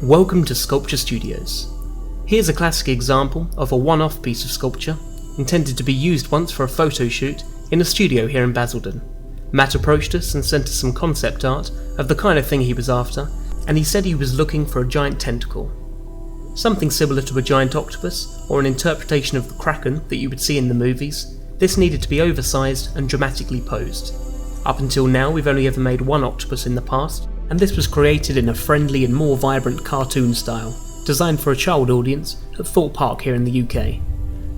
Welcome to Sculpture Studios. Here's a classic example of a one-off piece of sculpture intended to be used once for a photo shoot in a studio here in Basildon. Matt approached us and sent us some concept art of the kind of thing he was after, and he said he was looking for a giant tentacle. Something similar to a giant octopus or an interpretation of the kraken that you would see in the movies. This needed to be oversized and dramatically posed. Up until now we've only ever made one octopus in the past, and this was created in a friendly and more vibrant cartoon style, designed for a child audience at Thorpe Park here in the UK.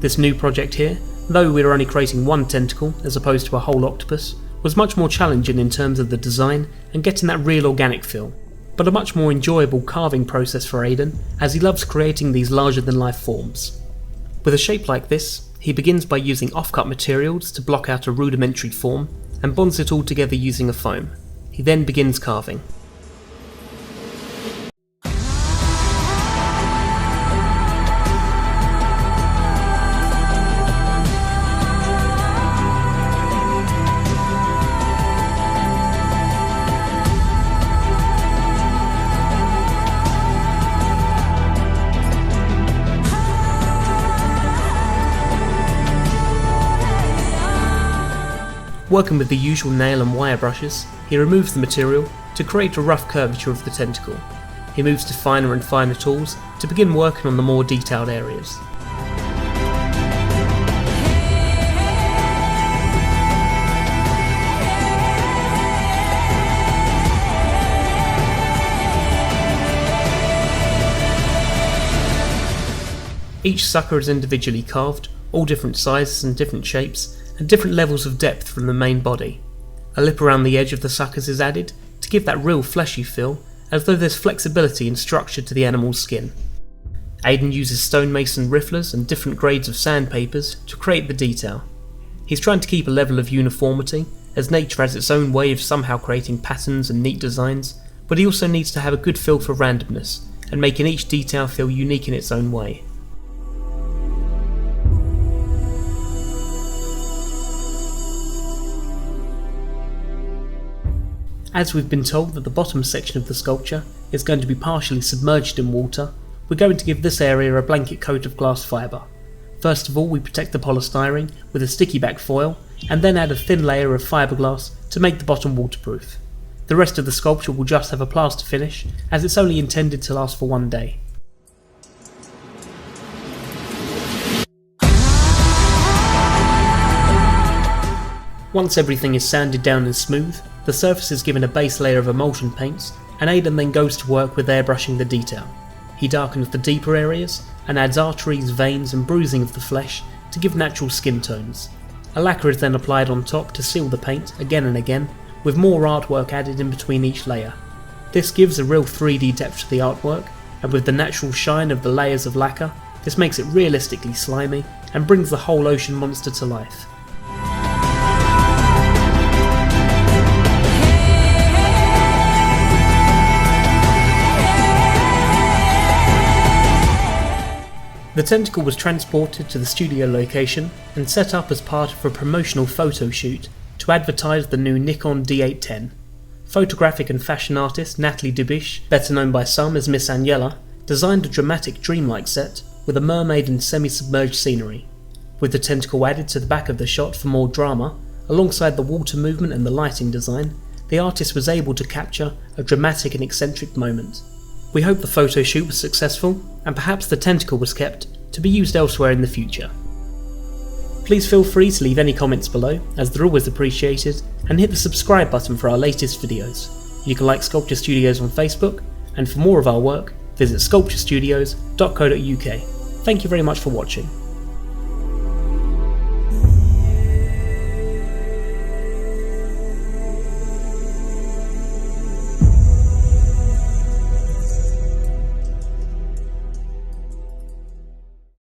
This new project here, though we were only creating one tentacle as opposed to a whole octopus, was much more challenging in terms of the design and getting that real organic feel, but a much more enjoyable carving process for Aden, as he loves creating these larger than life forms. With a shape like this, he begins by using off-cut materials to block out a rudimentary form and bonds it all together using a foam. He then begins carving. Working with the usual nail and wire brushes, he removes the material to create a rough curvature of the tentacle. He moves to finer and finer tools to begin working on the more detailed areas. Each sucker is individually carved, all different sizes and different shapes, and different levels of depth from the main body. A lip around the edge of the suckers is added to give that real fleshy feel, as though there's flexibility and structure to the animal's skin. Aden uses stonemason rifflers and different grades of sandpapers to create the detail. He's trying to keep a level of uniformity, as nature has its own way of somehow creating patterns and neat designs, but he also needs to have a good feel for randomness and making each detail feel unique in its own way. As we've been told that the bottom section of the sculpture is going to be partially submerged in water, we're going to give this area a blanket coat of glass fibre. First of all, we protect the polystyrene with a sticky back foil, and then add a thin layer of fiberglass to make the bottom waterproof. The rest of the sculpture will just have a plaster finish, as it's only intended to last for one day. Once everything is sanded down and smooth, the surface is given a base layer of emulsion paints, and Aden then goes to work with airbrushing the detail. He darkens the deeper areas and adds arteries, veins and bruising of the flesh to give natural skin tones. A lacquer is then applied on top to seal the paint again and again, with more artwork added in between each layer. This gives a real 3D depth to the artwork, and with the natural shine of the layers of lacquer, this makes it realistically slimy and brings the whole ocean monster to life. The tentacle was transported to the studio location and set up as part of a promotional photo shoot to advertise the new Nikon D810. Photographic and fashion artist Natalie Dubish, better known by some as Miss Aniela, designed a dramatic dreamlike set with a mermaid and semi-submerged scenery. With the tentacle added to the back of the shot for more drama, alongside the water movement and the lighting design, the artist was able to capture a dramatic and eccentric moment. We hope the photo shoot was successful, and perhaps the tentacle was kept to be used elsewhere in the future. Please feel free to leave any comments below, as they're always appreciated, and hit the subscribe button for our latest videos. You can like Sculpture Studios on Facebook, and for more of our work, visit sculpturestudios.co.uk. Thank you very much for watching.